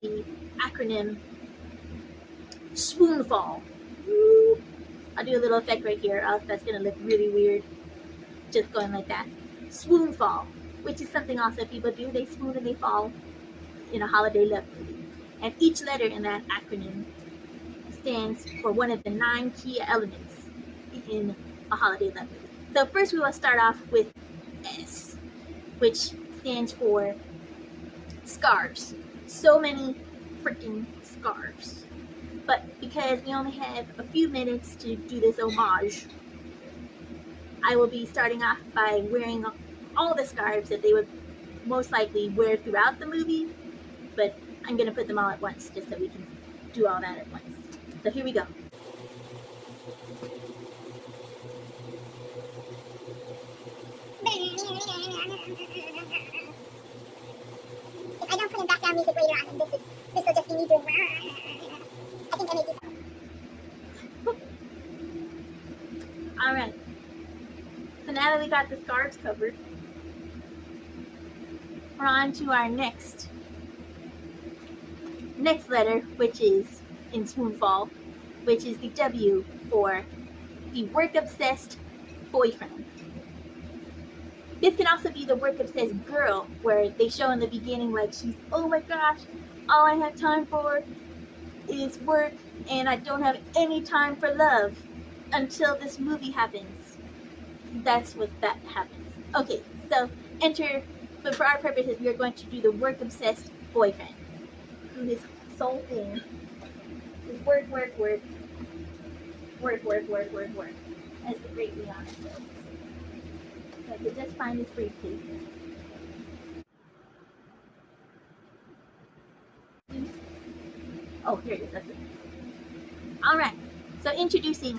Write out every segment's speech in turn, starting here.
the acronym swoonfall. I'll do a little effect right here, else that's going to look really weird, just going like that. Swoonfall, which is something also people do. They swoon and they fall in a holiday love movie. And each letter in that acronym stands for one of the 9 key elements in a holiday love movie. So first we will start off with S, which stands for scarves. So many freaking scarves. But because we only have a few minutes to do this homage, I will be starting off by wearing all the scarves that they would most likely wear throughout the movie, but I'm going to put them all at once just so we can do all that at once. So here we go. If I don't put in background music later on, and this will just be me doing. I think I may do. All right. So now that we got the scarves covered, we're on to our next letter, which is in Swoonfall, which is the W for the work-obsessed boyfriend. This can also be the work-obsessed girl, where they show in the beginning like she's, oh my gosh, all I have time for is work and I don't have any time for love until this movie happens. That's what that happens. Okay, so but for our purposes, we are going to do the work-obsessed boyfriend, who his sole thing is work, as the great Leon says. So I could just find his briefcase. Oh, here it is. That's it. All right. So introducing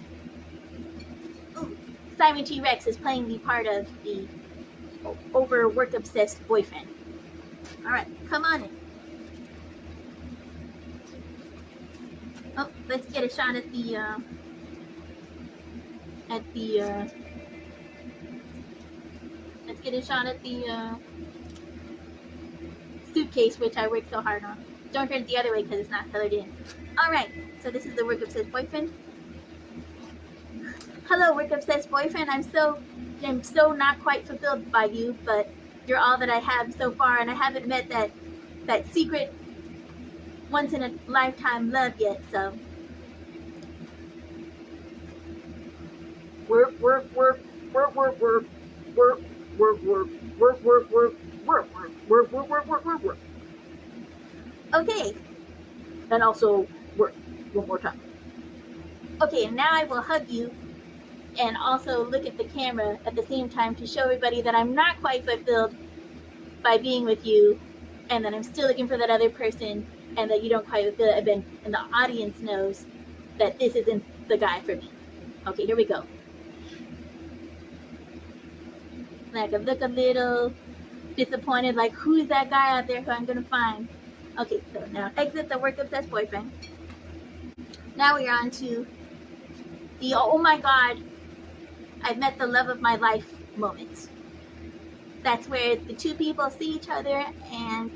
Simon T. Rex is playing the part of the overwork obsessed boyfriend. All right, come on in. Oh, let's get a shot at the suitcase, which I worked so hard on. Don't turn it the other way because it's not colored in. All right, so this is the work obsessed boyfriend. Hello, work obsessed boyfriend. I'm so not quite fulfilled by you, but you're all that I have so far, and I haven't met that secret once in a lifetime love yet. So work. Okay. And also work one more time. Okay, and now I will hug you and also look at the camera at the same time to show everybody that I'm not quite fulfilled by being with you, and that I'm still looking for that other person, and that you don't quite fulfill it, and the audience knows that this isn't the guy for me. Okay, here we go. Like I look a little disappointed, like who's that guy out there who I'm gonna find? Okay, so now exit the work obsessed boyfriend. Now we're on to the oh my god, I've met the love of my life moment. That's where the two people see each other and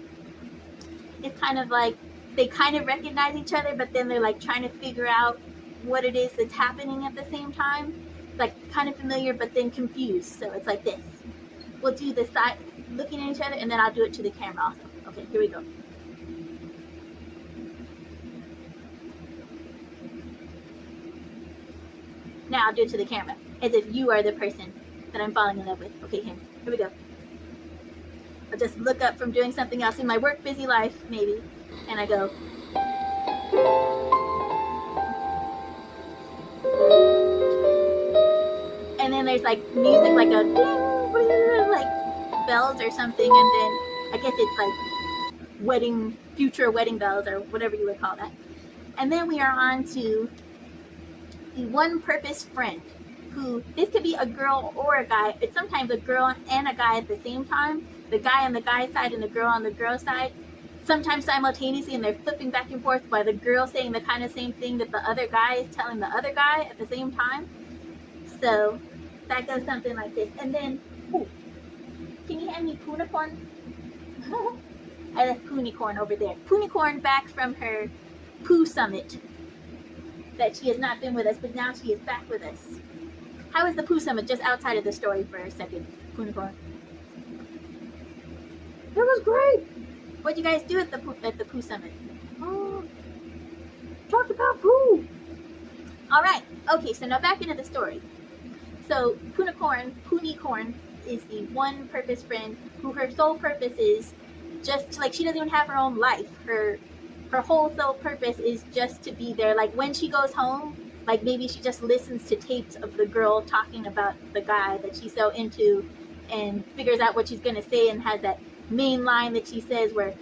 it's kind of like they kind of recognize each other, but then they're like trying to figure out what it is that's happening at the same time. It's like kind of familiar, but then confused. So it's like this. We'll do the side looking at each other, and then I'll do it to the camera also. Okay, here we go. Now I'll do it to the camera, as if you are the person that I'm falling in love with. Okay, here we go. I'll just look up from doing something else in my work busy life, maybe, and I go. And then there's like music, like a ding, like bells or something, and then I guess it's like future wedding bells or whatever you would call that. And then we are on to the one purpose friend, who, this could be a girl or a guy. It's sometimes a girl and a guy at the same time. The guy on the guy side and the girl on the girl side. Sometimes simultaneously, and they're flipping back and forth by the girl saying the kind of same thing that the other guy is telling the other guy at the same time. So that goes something like this. And then, ooh, can you hand me Punapon? I left Poonicorn over there. Poonicorn back from her poo summit that she has not been with us, but now she is back with us. How is the poo summit? Just outside of the story for a second, Poonicorn. It was great. What'd you guys do at the poo summit? Talked about poo. All right. Okay. So now back into the story. So Poonicorn is the one purpose friend who her sole purpose is just like she doesn't even have her own life. Her whole sole purpose is just to be there. Like when she goes home, like maybe she just listens to tapes of the girl talking about the guy that she's so into and figures out what she's going to say and has that main line that she says where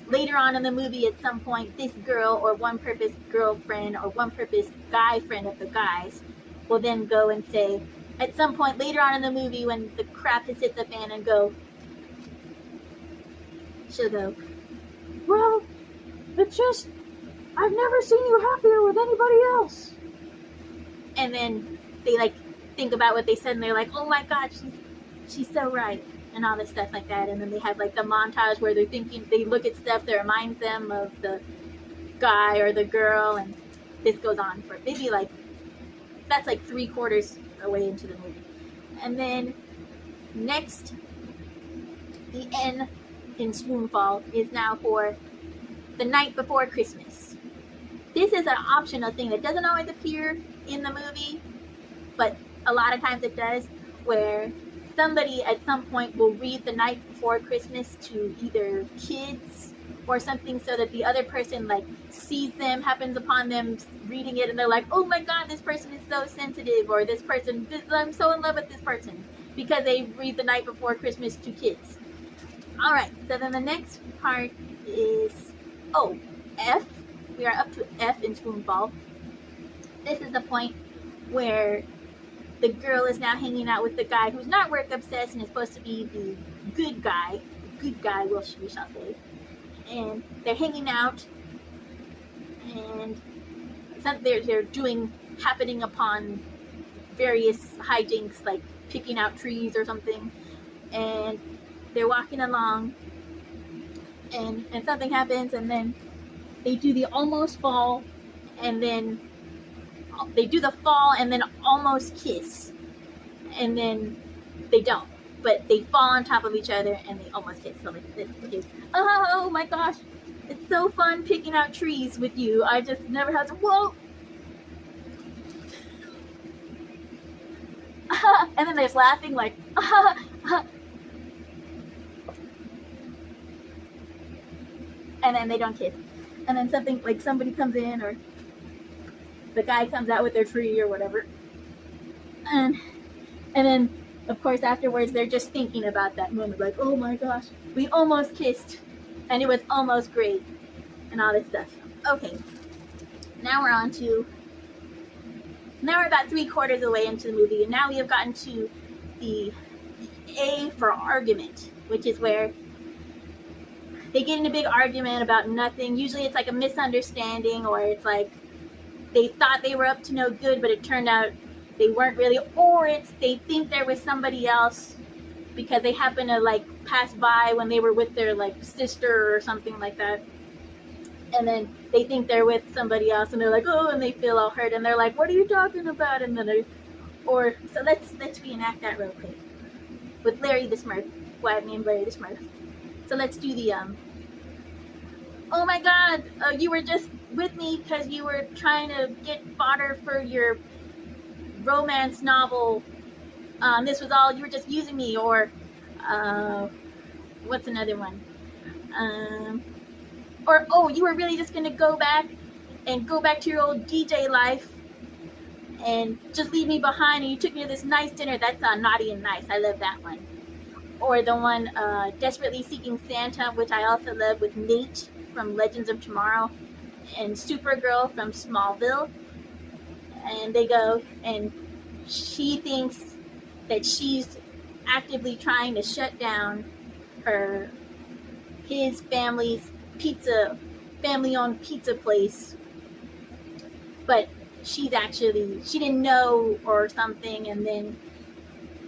later on in the movie at some point this girl or one purpose girlfriend or one purpose guy friend of the guys will then go and say at some point later on in the movie when the crap has hit the fan and she'll go, well, it's just, I've never seen you happier with anybody else. And then they like think about what they said and they're like, oh my god, she's so right, and all this stuff like that. And then they have like the montage where they're thinking, they look at stuff that reminds them of the guy or the girl, and this goes on for maybe like, that's like 3/4 away into the movie. And then next, the end in Swoonfall is now for the night before Christmas. This is an optional thing that doesn't always appear in the movie, but a lot of times it does, where somebody at some point will read the night before Christmas to either kids or something so that the other person like sees them, happens upon them reading it, and they're like, oh my god, this person is so sensitive, or I'm so in love with this person, because they read the night before Christmas to kids. Alright, so then the next part is, F. We are up to F in Swoonfall. This is the point where the girl is now hanging out with the guy who's not work obsessed and is supposed to be the good guy, we shall say. And they're hanging out, and they're happening upon various hijinks like picking out trees or something, and they're walking along, and something happens, and then they do the almost fall, and then they do the fall and then almost kiss, and then they don't, but they fall on top of each other and they almost kiss. So like this is, oh my gosh, it's so fun picking out trees with you. I just never had to, whoa. And then there's laughing like, and then they don't kiss. And then something like somebody comes in, or the guy comes out with their tree or whatever. And then of course afterwards they're just thinking about that moment, like, oh my gosh, we almost kissed and it was almost great and all this stuff. Okay. Now we're about 3/4 away into the movie, and now we have gotten to the A for argument, which is where they get in a big argument about nothing. Usually it's like a misunderstanding, or it's like they thought they were up to no good, but it turned out they weren't really, or it's they think there was somebody else because they happen to like pass by when they were with their like sister or something like that. And then they think they're with somebody else, and they're like, oh, and they feel all hurt, and they're like, what are you talking about? And then so let's reenact that real quick with Larry the Smurf, who I've named Larry the Smurf. So let's do the oh my god, you were just with me because you were trying to get fodder for your romance novel. This was all, you were just using me. Or what's another one? Or, oh, you were really just gonna go back to your old DJ life and just leave me behind, and you took me to this nice dinner. That's Naughty and Nice. I love that one. Or the one Desperately Seeking Santa, which I also love, with Nate from Legends of Tomorrow and Supergirl from Smallville. And they go, and she thinks that she's actively trying to shut down his family's family-owned pizza place, but she didn't know or something, and then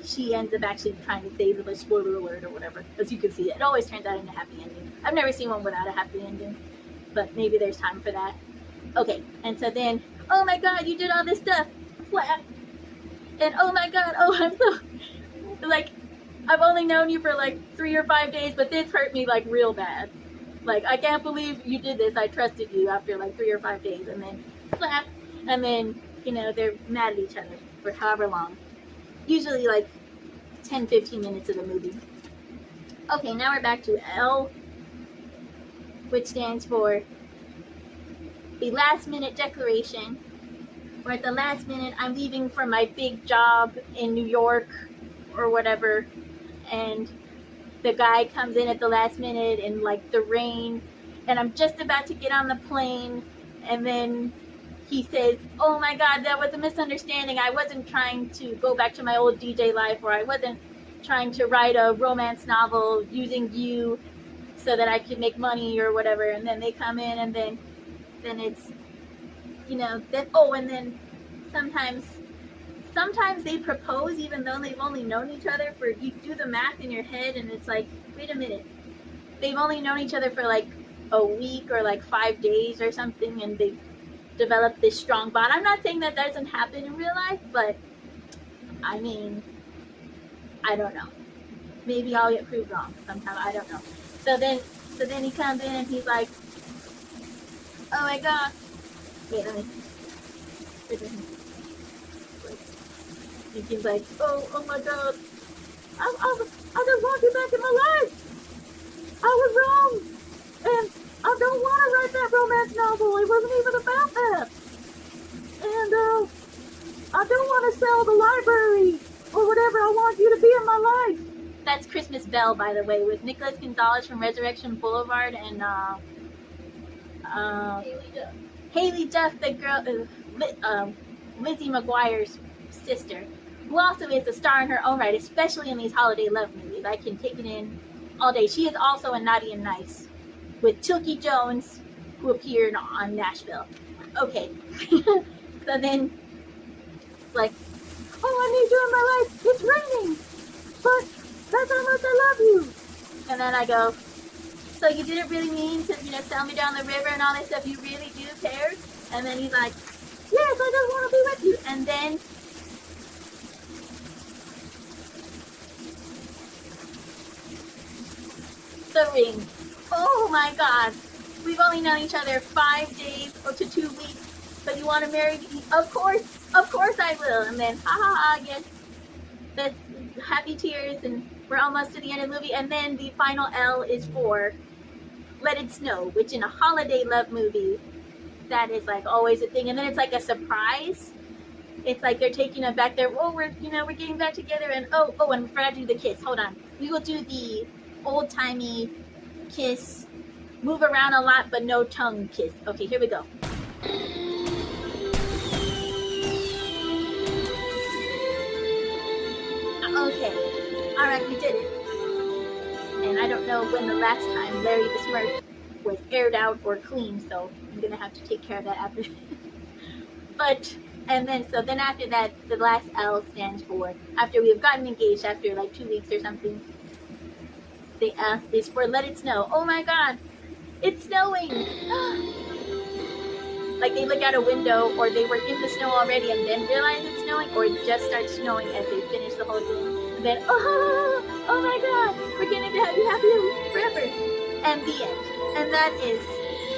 she ends up actually trying to save the spoiler alert or whatever. As you can see, it always turns out in a happy ending. I've never seen one without a happy ending, but maybe there's time for that. Okay, and so then, oh my god, you did all this stuff, flap, and oh my god, oh I'm so, like, I've only known you for like 3 or 5 days, but this hurt me like real bad. Like, I can't believe you did this. I trusted you after like 3 or 5 days, and then slap, and then, you know, they're mad at each other for however long. Usually like 10-15 minutes of the movie. Okay, now we're back to L, which stands for the last minute declaration. Or at the last minute, I'm leaving for my big job in New York or whatever, and the guy comes in at the last minute in like the rain, and I'm just about to get on the plane, and then he says, oh my god, that was a misunderstanding. I wasn't trying to go back to my old DJ life, or I wasn't trying to write a romance novel using you so that I could make money or whatever. And then they come in, and then it's, you know, then, oh, and then sometimes they propose even though they've only known each other for, you do the math in your head, and it's like, wait a minute, they've only known each other for like a week or like 5 days or something, and they've developed this strong bond. I'm not saying that doesn't happen in real life, but I mean, I don't know, maybe I'll get proved wrong sometime, I don't know. So then he comes in and he's like, oh my god, wait, let me, and he's like, oh my god, I just want you back in my life. I was wrong, and I don't want to write that romance novel. It wasn't even about that. And I don't want to sell the library or whatever. I want you to be in my life. That's Christmas Bell, by the way, with Nicholas Gonzalez from Resurrection Boulevard and Haley Duff, the girl, Lizzie McGuire's sister, who also is a star in her own right, especially in these holiday love movies. I can take it in all day. She is also in Naughty and Nice with Tilky Jones, who appeared on Nashville. Okay, so then, like, oh, I need you in my life. It's raining, but that's how much I love you. And then I go, so you didn't really mean to, you know, sell me down the river and all that stuff. You really do care? And then he's like, yes, I just want to be with you. And then the ring. Oh my god. We've only known each other 5 days or to 2 weeks, but you want to marry me? Of course I will. And then, ha ha ha, yes. That's happy tears, and we're almost to the end of the movie. And then the final L is for Let It Snow, which in a holiday love movie, that is like always a thing. And then it's like a surprise. It's like they're taking them back there. Oh, we're getting back together. And oh, and we forgot to do the kiss. Hold on. We will do the old-timey kiss, move around a lot, but no tongue kiss. Okay, here we go. Okay, alright, we did it. And I don't know when the last time Larry the Smurf was aired out or cleaned, so I'm gonna have to take care of that after. But, and then after that, the last L stands for, after we have gotten engaged after like 2 weeks or something, the F is for Let It Snow. Oh my god, it's snowing! Like they look out a window, or they were in the snow already and then realize it's snowing, or it just starts snowing as they finish the whole thing. And then, oh my god, we're getting to have you happy forever. And the end. And that is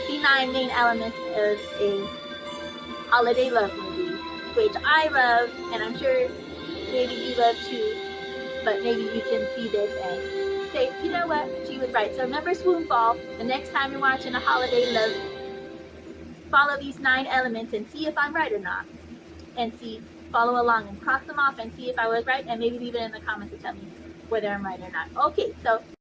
the 9 main elements of a holiday love movie, which I love, and I'm sure maybe you love too, but maybe you can see this and say, you know what, she was right. So remember Swoonfall, the next time you're watching a holiday love, follow these 9 elements and see if I'm right or not. And follow along and cross them off and see if I was right, and maybe leave it in the comments to tell me whether I'm right or not. Okay, so